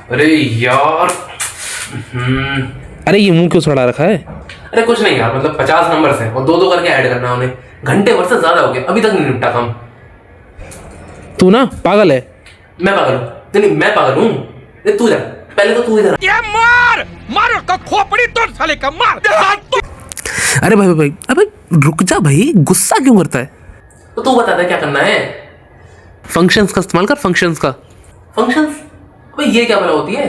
अरे यार। अरे ये मुंह क्यों सड़ा रखा है? अरे कुछ नहीं यार, मतलब 50 नंबर हैं और दो दो करके ऐड करना है उन्हें। घंटे भर से ज्यादा हो गया, अभी तक नहीं निपटा काम। तू ना पागल है। मैं पागल हूँ? नहीं मैं पागल हूँ। तू जा पहले, तो तू इधर। ये मार मार का खोपड़ी तोड़ साले का मार। अरे भाई भाई, अबे रुक जा भाई, गुस्सा क्यों करता है? तो तू बता दे क्या करना है। फंक्शंस का इस्तेमाल कर, फंक्शंस का। फंक्शंस? अबे ये क्या बला होती है?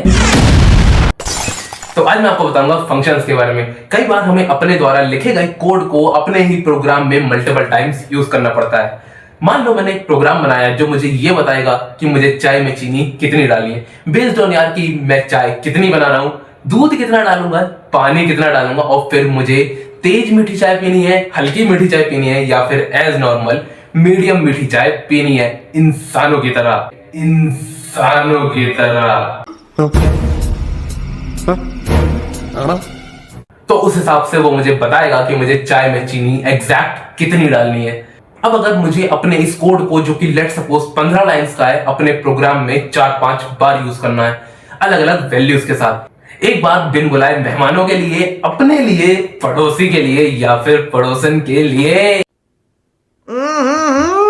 तो आज मैं आपको बताऊंगा फंक्शंस के बारे में। कई बार हमें अपने द्वारा लिखे गए कोड को अपने ही प्रोग्राम में मल्टीपल टाइम्स यूज करना पड़ता है। मान लो मैंने एक प्रोग्राम बनाया जो मुझे ये बताएगा कि मुझे चाय में चीनी कितनी डालनी है, बेस्ड ऑन यार कि मैं चाय कितनी बना रहा हूं, दूध कितना डालूंगा, पानी कितना डालूंगा, और फिर मुझे तेज मीठी चाय पीनी है, हल्की मीठी चाय पीनी है, या फिर एज नॉर्मल मीडियम मीठी चाय पीनी है, इंसानों की तरह। इंसानों की तरह। तो उस हिसाब से वो मुझे बताएगा कि मुझे चाय में चीनी एग्जैक्ट कितनी डालनी है। अब अगर मुझे अपने इस कोड को, जो कि लेट सपोज 15 लाइंस का है, अपने प्रोग्राम में 4-5 बार यूज करना है अलग अलग वैल्यूज के साथ, एक बार बिन बुलाए मेहमानों के लिए, अपने लिए, पड़ोसी के लिए, या फिर पड़ोसन के लिए।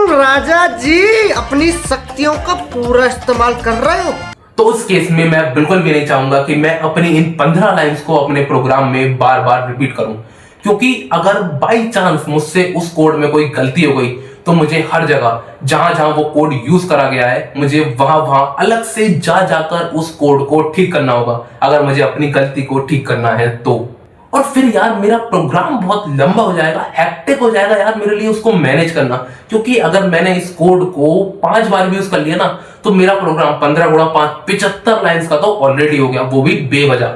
राजा जी अपनी शक्तियों का पूरा इस्तेमाल कर रहे हो। तो उस केस में मैं बिल्कुल भी नहीं चाहूंगा कि मैं अपनी इन 15 लाइंस को अपने प्रोग्राम में बार बार रिपीट करूं, क्योंकि अगर बाई चांस मुझसे उस कोड में कोई गलती हो गई तो मुझे हर जगह जहां जहां वो कोड यूज करा गया है, मुझे वहां वहां अलग से जाकर उस कोड को ठीक करना होगा, अगर मुझे अपनी गलती को ठीक करना है तो। और फिर यार मेरा प्रोग्राम बहुत लंबा हो जाएगा, हेक्टिक हो जाएगा यार मेरे लिए उसको मैनेज करना, क्योंकि अगर मैंने इस कोड को 5 बार भी यूज कर लिया ना तो मेरा प्रोग्राम 15 गुणा 5 75 लाइंस का तो ऑलरेडी हो गया, वो भी बेवजह।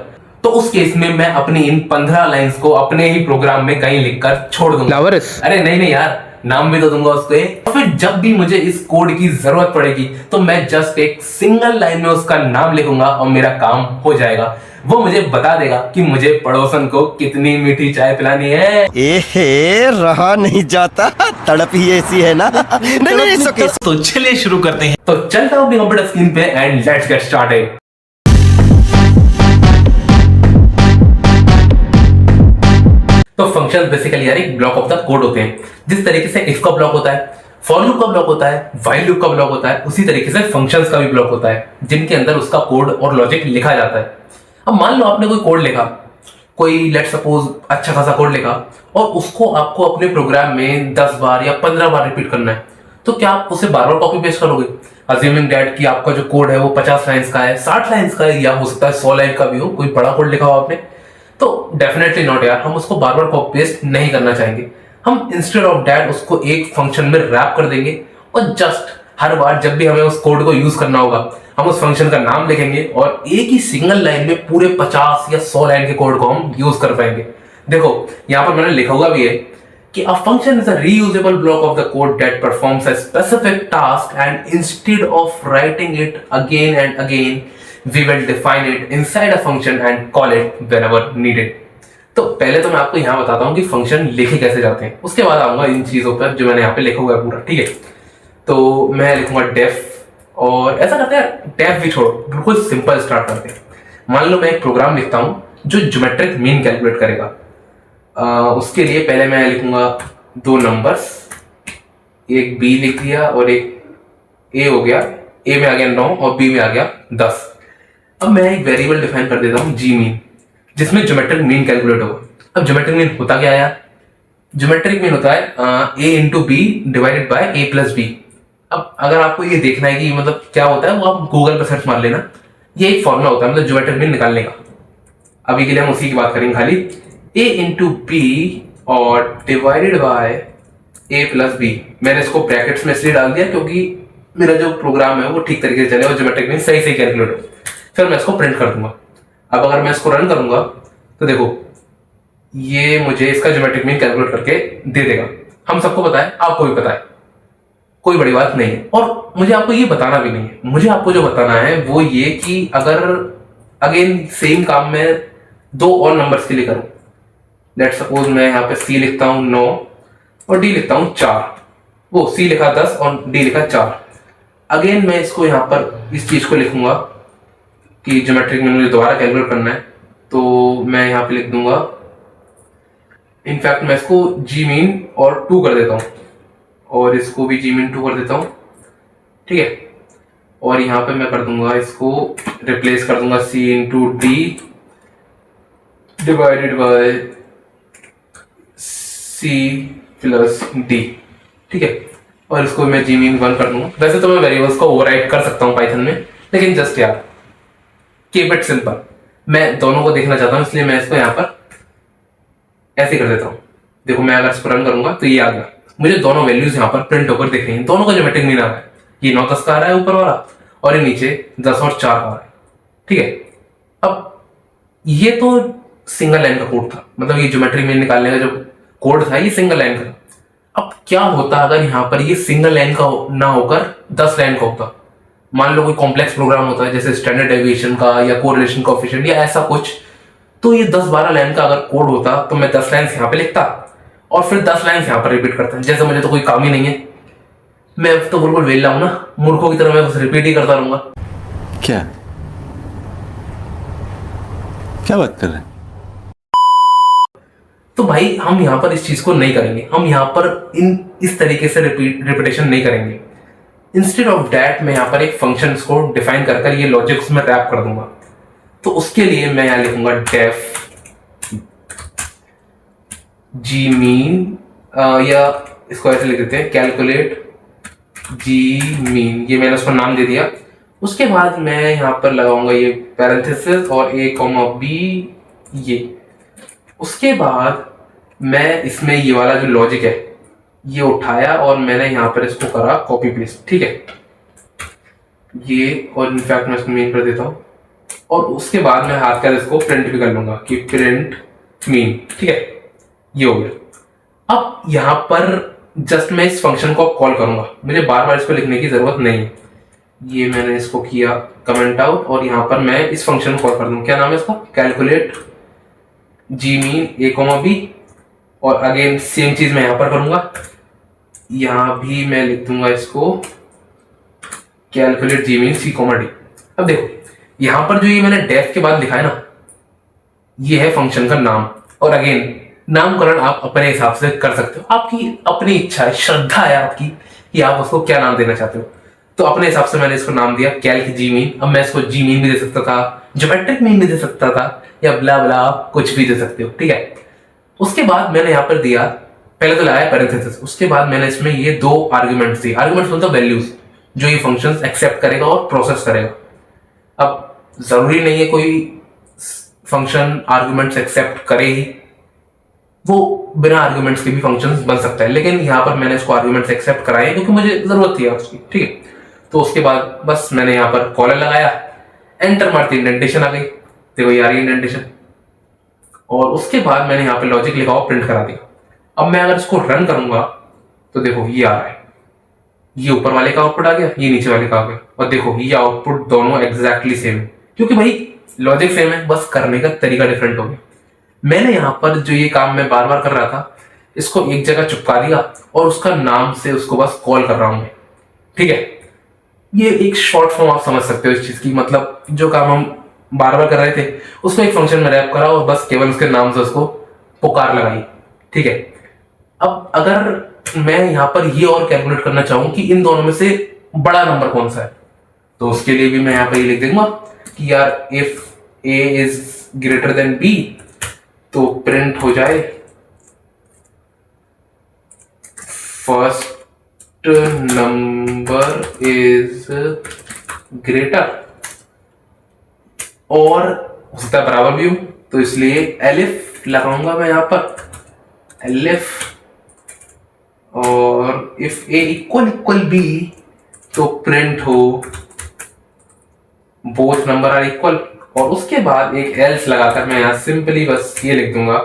तो उस केस में मैं अपनी इन 15 लाइंस को अपने ही प्रोग्राम में कहीं लिखकर छोड़ दूंगा। अरे नहीं नहीं यार, नाम भी तो दूंगा उसको। और फिर जब भी मुझे इस कोड की जरूरत पड़ेगी तो मैं जस्ट एक सिंगल लाइन में उसका नाम लिखूंगा और मेरा काम हो जाएगा। वो मुझे बता देगा कि मुझे पड़ोसन को कितनी मीठी चाय पिलानी है। एहे रहा नहीं जाता, तड़प ही ऐसी है ना। नहीं, तो चलिए शुरू करते हैं। तो चलता हूं कंप्यूटर स्क्रीन पे एंड लेट्स गेट स्टार्टेड। तो फंक्शन बेसिकली यार एक ब्लॉक ऑफ द कोड होते हैं। जिस तरीके से इफ का ब्लॉक होता है, फॉर लूप का ब्लॉक होता है, व्हाइल लूप का ब्लॉक होता है, उसी तरीके से फंक्शंस का भी ब्लॉक होता है, जिनके अंदर उसका कोड और लॉजिक लिखा जाता है। अब मान लो आपने कोई कोड लिखा, कोई लेट सपोज अच्छा खासा कोड लिखा, और उसको आपको अपने प्रोग्राम में 10 बार या 15 बार रिपीट करना है, तो क्या आप उसे बार बार कॉपी पेस्ट करोगे? अज्यूमिंग दैट कि आपका जो कोड है वो 50 लाइंस का है, 60 लाइंस का है, या हो सकता है 100 लाइन का भी हो, कोई बड़ा कोड लिखा हो आपने, तो डेफिनेटली नॉट यार, हम उसको बार बार कॉपी पेस्ट नहीं करना चाहेंगे। हम इंस्टेड ऑफ दैट उसको एक फंक्शन में रैप कर देंगे, और जस्ट हर बार जब भी हमें उस कोड को यूज करना होगा हम उस फंक्शन का नाम लिखेंगे और एक ही सिंगल लाइन में पूरे 50 या 100 लाइन के कोड को हम यूज कर पाएंगे। देखो यहां पर मैंने लिखा हुआ भी है कि a function is a reusable block of the code that performs a specific task, and instead of writing it again and again we will define it inside a function and call it whenever needed। तो पहले तो मैं आपको यहां बताता हूं कि function लिखे कैसे जाते हैं, उसके बाद आऊंगा इन चीजों पर जो मैंने यहाँ पे लिखा हुआ है पूरा। ठीक है, तो मैं लिखूंगा डेफ, और ऐसा करते हैं डेफ भी छोड़ो, बिल्कुल सिंपल स्टार्ट करते हैं। मान लो मैं एक प्रोग्राम लिखता हूं जो ज्योमेट्रिक मीन कैलकुलेट करेगा। उसके लिए पहले मैं लिखूंगा 2 नंबर्स, एक बी लिख दिया और एक ए हो गया, ए में आ गया 9 और बी में आ गया 10। अब मैं एक वेरिएबल डिफाइन कर देता हूं जी मीन, जिसमें ज्योमेट्रिक मीन कैलकुलेट होगा। अब ज्योमेट्रिक मीन होता क्या है? ज्योमेट्रिक मीन होता है a into b divided by a plus b. अब अगर आपको ये देखना है कि मतलब क्या होता है, वो आप गूगल पर सर्च मार लेना, ये एक फॉर्मूला होता है मतलब ज्योमेट्रिक मीन निकालने का। अभी के लिए हम उसी की बात करेंगे, खाली a इंटू बी और divided by a plus B. मैंने इसको ब्रैकेट्स में इसलिए डाल दिया क्योंकि मेरा जो प्रोग्राम है वो ठीक तरीके से चले और ज्योमेट्रिक मीन सही से कैलकुलेट हो। फिर मैं इसको प्रिंट कर दूंगा। अब अगर मैं इसको रन करूंगा तो देखो ये मुझे इसका ज्योमेट्रिक मीन कैलकुलेट करके दे देगा। हम सबको पता है, आपको भी पता है, कोई बड़ी बात नहीं है। और मुझे आपको ये बताना भी नहीं है, मुझे आपको जो बताना है वो ये कि अगर अगेन सेम काम में 2 और नंबर्स के लिए करूं, लेट सपोज मैं यहाँ पे C लिखता हूं 9 और D लिखता हूं 4, वो C लिखा 10 और D लिखा 4। अगेन मैं इसको यहाँ पर इस चीज को लिखूंगा कि ज्योमेट्रिक मीन मुझे दोबारा कैलकुलेट करना है, तो मैं यहाँ पे लिख दूंगा, इनफैक्ट मैं इसको जी मीन और 2 कर देता हूँ, और इसको भी जी मीन 2 कर देता हूँ, ठीक है। और यहाँ पे मैं कर दूंगा इसको, रिप्लेस कर दूंगा c into D divided by c plus D, ठीक है। और इसको मैं जी मीन 1 कर दूंगा। वैसे तो मैं वेरिएबल्स को ओवरराइड कर सकता हूँ पाइथन में, लेकिन जस्ट यार कीप इट सिंपल, मैं दोनों को देखना चाहता हूँ, इसलिए मैं इसको यहाँ पर ऐसे कर देता हूँ। देखो मैं अगर इसको रन करूंगा तो ये आ गया, मुझे दोनों वैल्यूज यहाँ पर प्रिंट होकर दिख रही हैं, दोनों का ज्योमेट्रिक मीन आ रहा है। ये 9 10 का आ रहा है ऊपर वाला, और ये नीचे 10 और 4 का आ रहा है, ठीक है। अब ये तो सिंगल लाइन का कोड था, मतलब ये ज्योमेट्रिक मीन निकालने का जो कोड था ये सिंगल लाइन का था। अब क्या होता अगर यहाँ पर ये सिंगल लाइन का ना होकर 10 लाइन का होता? मान लो कोई कॉम्प्लेक्स प्रोग्राम होता है जैसे स्टैंडर्ड डेविएशन का या कोरिलेशन कोएफिशिएंट या ऐसा कुछ, तो ये 10-12 लाइन का अगर कोड होता तो मैं 10 लाइन यहाँ पे लिखता और फिर 10 लाइन यहाँ पर रिपीट करता। जैसे मुझे तो कोई काम ही नहीं है, मैं तो बिल्कुल वेला हूं ना, मूर्खों की तरह मैं बस रिपीट ही करता रहूंगा। क्या क्या बात कर रहे हैं? तो भाई हम यहाँ पर इस चीज को नहीं करेंगे, हम यहाँ पर इस तरीके से रिपीटेशन नहीं करेंगे। इंस्टेड ऑफ दैट मैं यहाँ पर एक फंक्शन को डिफाइन कर ये लॉजिक उसमें रैप कर दूंगा। तो उसके लिए मैं यहाँ लिखूंगा डेफ जी मीन, या इसको ऐसे लिख देते हैं कैलकुलेट जी मीन, ये मैंने उसको नाम दे दिया। उसके बाद मैं यहाँ पर लगाऊंगा ये पैरेंथेसिस और a कॉमा बी ये। उसके बाद मैं इसमें ये वाला जो लॉजिक है ये उठाया और मैंने यहाँ पर इसको करा कॉपी पेस्ट, ठीक है ये। और इनफैक्ट मैं इसको मीन कर देता हूँ, और उसके बाद मैं हाथ कर इसको प्रिंट भी कर लूंगा कि प्रिंट मीन, ठीक है ये हो गया। अब यहाँ पर जस्ट मैं इस फंक्शन को कॉल करूंगा, मुझे बार बार इसको लिखने की जरूरत नहीं है। ये मैंने इसको किया कमेंट आउट, और यहाँ पर मैं इस फंक्शन को कॉल कर दूंगा, क्या नाम है इसका, calculate g mean a comma b, और अगेन सेम चीज मैं यहाँ पर करूंगा, यहाँ भी मैं लिख दूंगा इसको calculate g mean c comma D. अब देखो यहाँ पर जो ये मैंने डेफ के बाद लिखा है ना, ये है फंक्शन का नाम। और अगेन नामकरण आप अपने हिसाब से कर सकते हो, आपकी अपनी इच्छा है, श्रद्धा है आपकी कि आप उसको क्या नाम देना चाहते हो। तो अपने हिसाब से मैंने इसको नाम दिया कैल्क जी मीन। अब मैं इसको जी मीन भी दे सकता था, ज्योमेट्रिक मीन भी दे सकता था, या ब्ला ब्ला आप कुछ भी दे सकते हो, ठीक है। उसके बाद मैंने यहाँ पर दिया, पहले तो लगाया पैरेंथेसिस, उसके बाद मैंने इसमें ये 2 आर्ग्यूमेंट्स दिए। आर्ग्यूमेंट्स मतलब वैल्यूज जो ये फंक्शन एक्सेप्ट करेगा और प्रोसेस करेगा। अब जरूरी नहीं है कोई फंक्शन आर्ग्यूमेंट्स एक्सेप्ट करे ही, वो बिना आर्ग्यूमेंट्स के भी फंक्शंस बन सकता है, लेकिन यहाँ पर मैंने इसको आर्ग्यूमेंट्स एक्सेप्ट कराए क्योंकि मुझे जरूरत थी उसकी, ठीक है। तो उसके बाद बस मैंने यहाँ पर कॉलर लगाया, एंटर मारती इंडेंटेशन आ गई, देखो ये आ रही है इंडेंटेशन। और उसके बाद मैंने यहाँ पे लॉजिक लिखा और प्रिंट करा दिया। अब मैं अगर इसको रन करूंगा तो देखो ये आ रहा है, ये ऊपर वाले का आउटपुट आ गया, ये नीचे वाले का आ गया, और देखो ये आउटपुट दोनों एग्जैक्टली सेम है, क्योंकि भाई लॉजिक सेम है, बस करने का तरीका डिफरेंट हो गया। मैंने यहाँ पर जो ये काम मैं बार बार कर रहा था, इसको एक जगह चिपका दिया और उसका नाम से उसको बस कॉल कर रहा हूं मैं, ठीक है। ये एक शॉर्ट फॉर्म आप समझ सकते हो इस चीज की, मतलब जो काम हम बार बार कर रहे थे उसको एक फंक्शन में रैप करा और बस केवल उसके नाम से उसको पुकार लगाई, ठीक है। अब अगर मैं यहाँ पर ये और कैलकुलेट करना चाहूं कि इन दोनों में से बड़ा नंबर कौन सा है, तो उसके लिए भी मैं यहाँ पर ये लिख दूंगा कि यार if a is greater than b तो प्रिंट हो जाए फर्स्ट नंबर इज ग्रेटर, और उसका बराबर भी हो, तो इसलिए एलिफ लगाऊंगा मैं यहां पर, एलिफ। और if a equal equal b तो प्रिंट हो बोथ नंबर आर इक्वल, और उसके बाद एक एल्स लगाकर मैं यहां सिंपली बस ये लिख दूंगा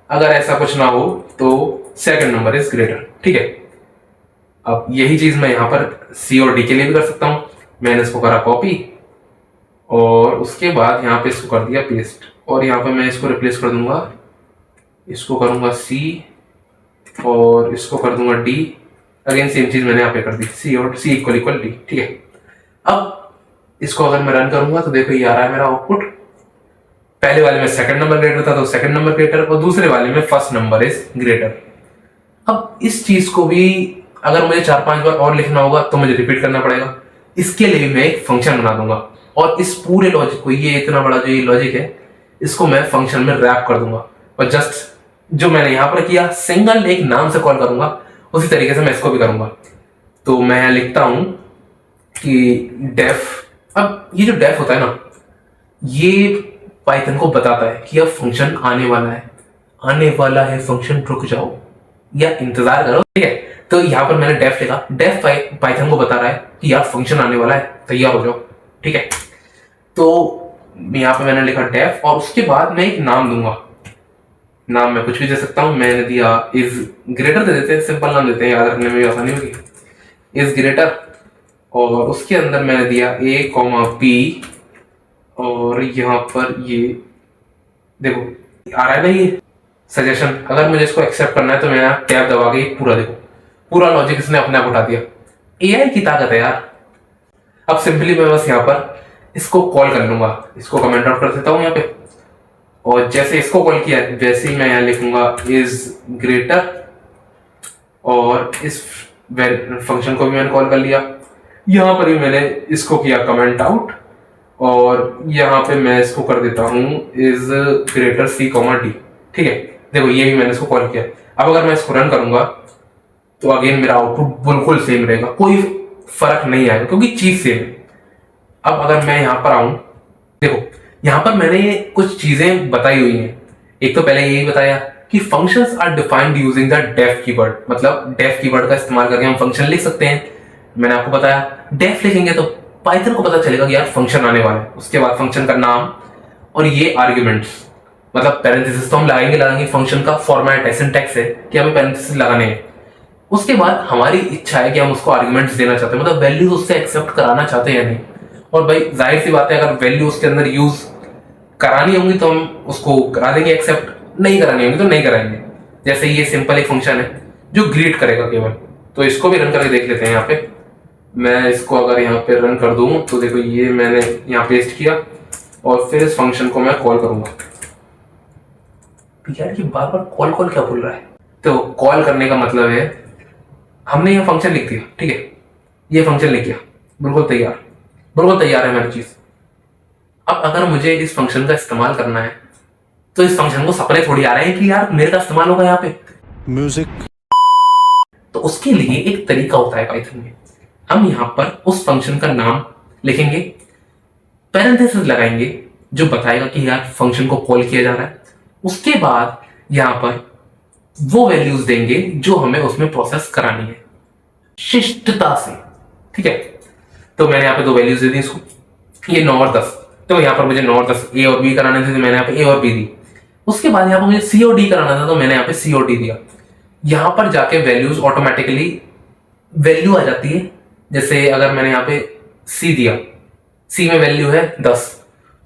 अगर ऐसा कुछ ना हो तो सेकंड नंबर इज ग्रेटर, ठीक है। अब यही चीज मैं यहां पर सी और डी के लिए भी कर सकता हूं। मैंने इसको करा कॉपी और उसके बाद यहाँ पे इसको कर दिया पेस्ट, और यहाँ पे मैं इसको रिप्लेस कर दूंगा, इसको करूंगा सी और इसको कर दूंगा डी। अगेन सेम चीज मैंने यहाँ पे कर दी, सी और सी इक्वल इक्वल डी, ठीक है। अब इसको अगर मैं रन करूंगा तो देखो ये आ रहा है मेरा आउटपुट। पहले वाले में सेकंड नंबर ग्रेटर था तो सेकंड नंबर ग्रेटर, और दूसरे वाले में फर्स्ट नंबर इज ग्रेटर। अब इस चीज को भी अगर मुझे 4-5 बार और लिखना होगा तो मुझे रिपीट करना पड़ेगा। इसके लिए मैं एक फंक्शन बना दूंगा और इस पूरे लॉजिक को, ये इतना बड़ा जो ये लॉजिक है, इसको मैं फंक्शन में रैप कर दूंगा और जस्ट जो मैंने यहां पर किया सिंगल एक नाम से कॉल करूंगा, उसी तरीके से मैं इसको भी करूंगा। तो मैं यहां लिखता हूं कि डेफ। अब ये जो डेफ होता है ना, ये पाइथन को बताता है कि अब फंक्शन आने वाला है फंक्शन, रुक जाओ या इंतजार करो, ठीक है। तो यहां पर मैंने डेफ लिखा, डेफ पाइथन को बता रहा है कि यार फंक्शन आने वाला है, तैयार हो जाओ, ठीक है। तो यहां पे मैंने लिखा डेफ और उसके बाद मैं एक नाम दूंगा। नाम मैं कुछ भी दे सकता हूं, मैंने दिया इज ग्रेटर दे देते हैं, सिंपल नाम देते हैं, याद रखने में भी आसानी होगी, इज ग्रेटर। और उसके अंदर मैंने दिया a, b और यहां पर ये देखो आ रहा है ना ये सजेशन। अगर मुझे इसको एक्सेप्ट करना है तो मैं यहाँ टैब दबा के पूरा देखो, पूरा लॉजिक इसने अपने आप उठा दिया। एआई की ताकत है यार। अब सिंपली मैं बस यहाँ पर इसको कॉल कर लूंगा, इसको कमेंट आउट कर देता हूँ यहाँ पे, और जैसे इसको कॉल किया वैसे ही मैं यहाँ लिखूंगा इज ग्रेटर और इस फंक्शन को भी मैंने कॉल कर लिया। यहाँ पर भी मैंने इसको किया कमेंट आउट और यहाँ पे मैं इसको कर देता हूँ इज ग्रेटर c, d, ठीक है। देखो ये भी मैंने इसको कॉल किया। अब अगर मैं इसको रन करूंगा तो अगेन मेरा आउटपुट बिल्कुल सेम रहेगा, कोई फर्क नहीं आएगा क्योंकि चीज सेम है। अब अगर मैं यहाँ पर आऊं, देखो यहाँ पर मैंने कुछ चीजें बताई हुई हैं। एक तो पहले यही बताया कि functions are defined using the def keyword, मतलब डेफ कीवर्ड का इस्तेमाल करके हम फंक्शन लिख सकते हैं। मैंने आपको बताया डेफ लिखेंगे तो पाइथन को पता चलेगा कि यार फंक्शन आने वाला है। उसके बाद फंक्शन का नाम और ये आर्ग्यूमेंट्स, मतलब पैरेंथेसिस तो हम लगाएंगे, फंक्शन का फॉर्मेट है, सिंटैक्स है कि हमें पैरेंथेसिस लगाने हैं। उसके बाद हमारी इच्छा है कि हम उसको आर्ग्यूमेंट्स देना चाहते हैं, मतलब वैल्यूज उससे एक्सेप्ट कराना चाहते हैं या नहीं। और भाई जाहिर सी बात है अगर वैल्यू उसके अंदर यूज करानी होंगी तो हम उसको करा देंगे एक्सेप्ट, नहीं करानी होंगी तो नहीं कराएंगे। जैसे ये सिंपल एक फंक्शन है जो ग्रीट करेगा केवल, तो इसको भी रन करके देख लेते हैं। यहाँ पे मैं इसको अगर यहाँ पे रन कर दूं तो देखो ये मैंने यहाँ पेस्ट किया और फिर इस फंक्शन को मैं कॉल करूंगा। यार ये बार बार कॉल कॉल क्या बोल रहा है? तो कॉल करने का मतलब है हमने ये फंक्शन लिख दिया, ठीक है, ये फंक्शन लिख दिया, बिल्कुल तैयार है मेरी चीज। अब अगर मुझे इस फंक्शन का इस्तेमाल करना है तो इस फंक्शन को सपने थोड़ी आ रहे हैं कि यार मेरे का इस्तेमाल होगा यहाँ पे म्यूजिक। तो उसके लिए एक तरीका होता है पाइथन में। हम यहाँ पर उस फंक्शन का नाम लिखेंगे, पैरेंथेसिस लगाएंगे जो बताएगा कि यार फंक्शन को कॉल किया जा रहा है। उसके बाद यहाँ पर वो वैल्यूज देंगे जो हमें उसमें प्रोसेस करानी है शिष्टता से, ठीक है। तो मैंने यहाँ पे 2 वैल्यूज दे दी इसको, ये 9 और 10। तो यहाँ पर मुझे 9 और 10 ए और बी कराने थे तो मैंने यहाँ पे ए और बी दी। उसके बाद यहाँ पर मुझे सी और डी कराना था तो मैंने यहाँ पे सी और डी दिया। यहाँ पर जाके वैल्यूज ऑटोमेटिकली वैल्यू आ जाती है। जैसे अगर मैंने यहाँ पे सी दिया, सी में वैल्यू है 10,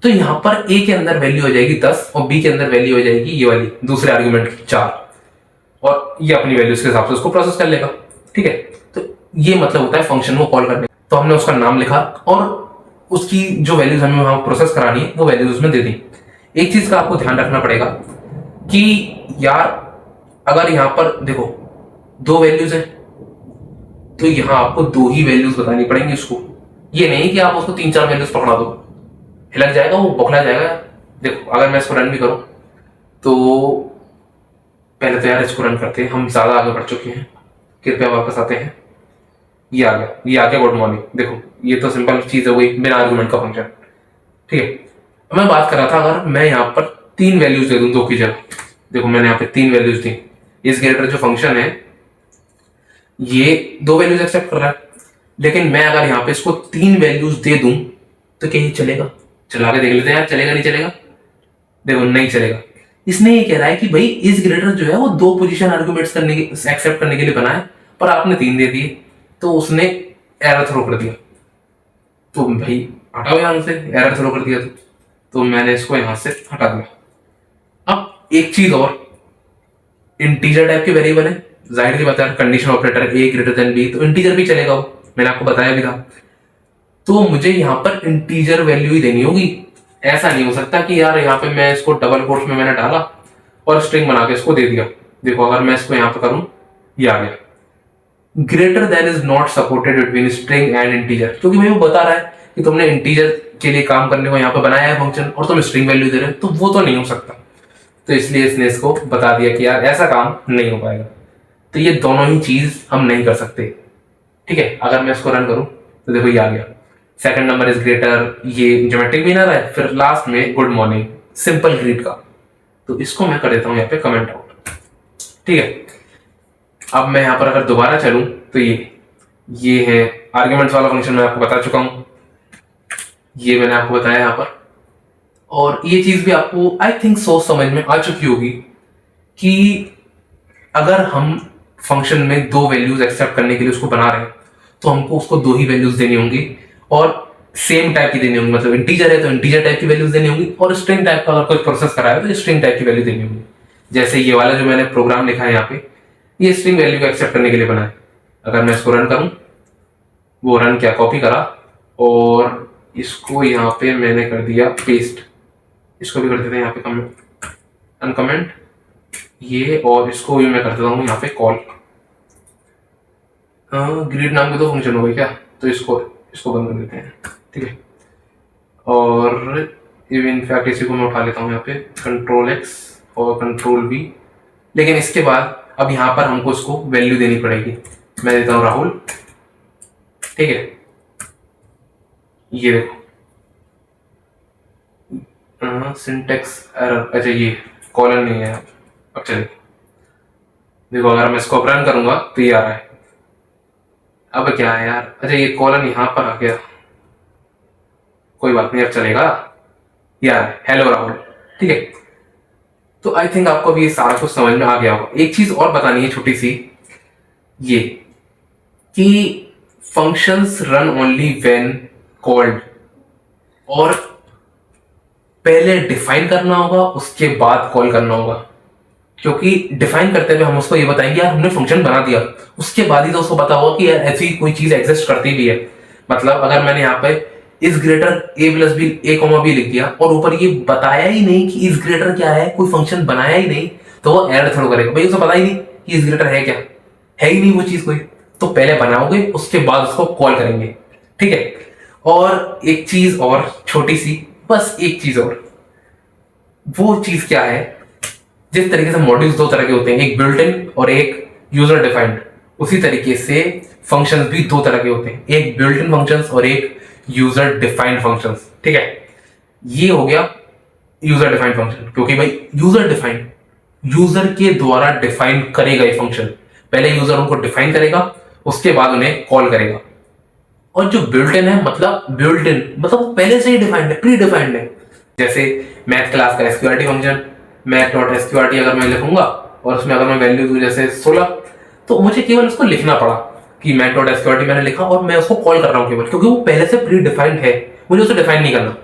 तो यहाँ पर ए के अंदर वैल्यू हो जाएगी 10 और बी के अंदर वैल्यू हो जाएगी ये वाली दूसरे आर्ग्यूमेंट की 4, और ये अपनी वैल्यूज के हिसाब से उसको प्रोसेस कर लेगा, ठीक है। तो ये मतलब होता है फंक्शन को कॉल करने। तो हमने उसका नाम लिखा और उसकी जो वैल्यूज हमें वहां प्रोसेस करानी है वो वैल्यूज उसमें दे दी। एक चीज का आपको ध्यान रखना पड़ेगा कि यार अगर यहाँ पर देखो 2 वैल्यूज है तो यहाँ आपको 2 ही वैल्यूज बतानी पड़ेंगी उसको। ये नहीं कि आप उसको 3-4 वैल्यूज पकड़ा दो, हिलक जाएगा, वो बौखला जाएगा। देखो अगर मैं इसको रन भी करूं तो पहले तो यार इसको रन करते हैं, हम ज्यादा आगे बढ़ चुके हैं, कृपया वापस आते हैं। ये आ गया गुड मॉर्निंग। देखो ये तो सिंपल चीज है, वही बिना आर्गुमेंट का फंक्शन, ठीक है। मैं बात कर रहा था अगर मैं यहाँ पर 3 वैल्यूज दे दूं 2 की जगह, देखो मैंने यहाँ पे 3 वैल्यूज दी। इस ग्रेटर जो फंक्शन है ये 2 वैल्यूज एक्सेप्ट कर रहा है, लेकिन मैं अगर यहाँ पे इसको 3 वैल्यूज दे दूं तो क्या ये चलेगा? चला के देख लेते हैं यार, चलेगा नहीं चलेगा? देखो नहीं चलेगा। इसने ये कह रहा है कि भाई इस ग्रेटर जो है वो 2 पोजीशन आर्गुमेंट्स करने के एक्सेप्ट करने के लिए बना है, पर आपने 3 दे दिए तो उसने एरर थ्रो कर दिया। तो भाई हटाओ यहां से, एरर थ्रो कर दिया तो मैंने इसको यहां से हटा दिया। अब एक चीज और, इंटीजर टाइप के वेरिएबल है, जाहिर सी बात है कंडीशन ऑपरेटर ए ग्रेटर देन बी, तो इंटीजर भी चलेगा वो, मैंने आपको बताया भी था। तो मुझे यहाँ पर इंटीजर वैल्यू ही देनी होगी। ऐसा नहीं हो सकता कि यार यहाँ पे मैं इसको डबल कोट्स में मैंने डाला और स्ट्रिंग बना के इसको दे दिया। देखो अगर मैं इसको यहाँ पे करूं, ये आ गया greater than is not supported between string and integer, क्योंकि मैं वो बता रहा है कि तुमने इंटीजर के लिए काम करने को यहाँ पे बनाया है फंक्शन और तुम स्ट्रिंग वैल्यू दे रहे हो, तो वो तो नहीं हो सकता। तो इसलिए इसने इसको बता दिया कि यार ऐसा काम नहीं हो पाएगा। तो ये दोनों ही चीज हम नहीं कर सकते। ठीक है, अगर मैं इसको रन करूं तो देखो ये आ गया सेकंड नंबर इज ग्रेटर, ये ज्योमेट्रिक मीनर है, फिर लास्ट में गुड मॉर्निंग सिंपल ग्रीट का। तो इसको मैं कर देता हूं यहाँ पे कमेंट आउट। ठीक है, अब मैं यहाँ पर अगर दोबारा चलूं तो ये है आर्ग्यूमेंट्स वाला फंक्शन, मैं आपको बता चुका हूं, ये मैंने आपको बताया यहाँ पर। और ये चीज भी आपको आई थिंक सोच समझ में आ चुकी होगी कि अगर हम फंक्शन में दो वैल्यूज एक्सेप्ट करने के लिए उसको बना रहे हैं तो हमको उसको दो ही वैल्यूज देनी होंगी और सेम टाइप की देनी होंगी। मतलब इंटीजर है तो इंटीजर टाइप की वैल्यूज देनी होंगी और स्ट्रिंग टाइप का अगर कोई प्रोसेस कराया तो स्ट्रिंग टाइप की वैल्यू देनी होगी। जैसे ये वाला जो मैंने प्रोग्राम लिखा है यहाँ पे, ये स्ट्रिंग वैल्यू को एक्सेप्ट करने के लिए बना है। अगर मैं इसको रन करूं, वो रन क्या कॉपी करा और इसको यहाँ पे मैंने कर दिया पेस्ट। इसको भी कर देते हैं यहाँ पे कमेंट अनकमेंट ये, और इसको भी मैं कर देता हूँ यहाँ पे कॉल। ग्रीड नाम के दो फंक्शन हो गए क्या, तो इसको बंद कर देते हैं। ठीक है, और इनफैक्ट इसी को मैं उठा लेता हूँ यहाँ पे कंट्रोल एक्स और कंट्रोल वी। लेकिन इसके बाद अब यहाँ पर हमको इसको वैल्यू देनी पड़ेगी। मैं देता हूँ राहुल। ठीक है, ये देखो सिंटेक्स एरर, अच्छा ये कॉलन नहीं है। अब चलिए देखो अगर मैं इसको रन करूंगा तो ये आ रहा है। अब क्या है यार, अच्छा ये कॉलन यहां पर आ गया, कोई बात नहीं अब चलेगा यार, हेलो राहुल। ठीक है, तो आई थिंक आपको अभी ये सारा कुछ समझ में आ गया होगा। एक चीज और बतानी है छोटी सी, ये कि functions run only when called, और पहले डिफाइन करना होगा उसके बाद कॉल करना होगा। क्योंकि डिफाइन करते हुए हम उसको ये बताएंगे यार हमने फंक्शन बना दिया, उसके बाद ही तो उसको पता होगा कि यार ऐसी कोई चीज एग्जिस्ट करती भी है। मतलब अगर मैंने यहाँ पे is greater a plus b a comma b लिख दिया और ऊपर ये बताया ही नहीं कि इज ग्रेटर क्या है, कोई फंक्शन बनाया ही नहीं, तो वो एरर थ्रो करेगा। भाई उसे पता ही नहीं कि इज ग्रेटर है क्या, है ही नहीं वो चीज कोई। तो पहले बनाओगे उसके बाद उसको कॉल करेंगे। ठीक है, और एक चीज और छोटी सी, बस एक चीज और, वो चीज क्या है, जिस तरीके से मॉड्यूल्स दो तरह के होते हैं, एक बिल्ट इन और एक यूजर डिफाइंड, उसी तरीके से फंक्शंस भी दो तरह के होते हैं, एक बिल्ट इन फंक्शंस और एक यूजर डिफाइंड फंक्शंस। ठीक है, ये हो गया यूजर डिफाइंड फंक्शन, क्योंकि भाई यूजर डिफाइंड, यूजर के द्वारा डिफाइन करेगा ये फंक्शन। पहले यूजर उनको डिफाइन करेगा, उसके बाद उन्हें कॉल करेगा। और जो बिल्ट इन है, मतलब बिल्ट इन मतलब पहले से ही डिफाइंड है, प्री डिफाइंड है। जैसे मैथ क्लास का SQRT function, math dot SQRT अगर मैं लिखूंगा और उसमें अगर मैं वैल्यू दूं जैसे 16, तो मुझे केवल उसको लिखना पड़ा कि मैथ डॉट एसक्यूआरटी मैंने लिखा और मैं उसको कॉल कर रहा हूं केवल, क्योंकि वो पहले से प्री डिफाइंड है, मुझे उसे डिफाइन नहीं करना।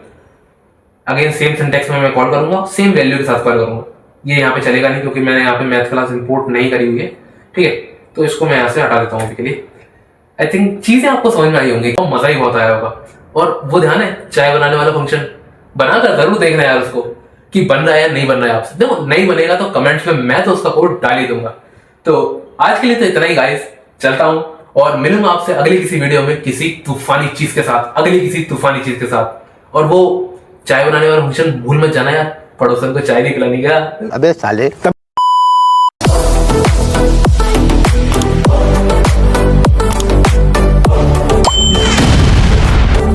अगेन सेम सिंटेक्स में मैं कॉल करूंगा, सेम वैल्यू के साथ कॉल करूंगा। ये यहाँ पे चलेगा नहीं क्योंकि मैंने यहाँ पे मैथ क्लास इंपोर्ट नहीं करी हुई है। ठीक है, तो इसको मैं यहाँ से हटा देता हूँ अभी के लिए। आई थिंक चीजें आपको समझ में आई होंगी, तो मजा ही बहुत आया होगा। और वो ध्यान है चाय बनाने वाला फंक्शन, बनाकर जरूर देखना यार उसको कि बन रहा है या नहीं बन रहा है आपसे। देखो नहीं बनेगा तो कमेंट्स में मैं तो उसका कोड डाल ही दूंगा। तो आज के लिए तो इतना ही गाइस, चलता हूं और मिलूंगा आपसे अगली किसी वीडियो में किसी तूफानी चीज के साथ, अगली किसी तूफानी चीज के साथ। और वो चाय बनाने वाला फंक्शन भूल मत जाना यार, पड़ोसन को चाय नहीं पिलानी का। अबे साले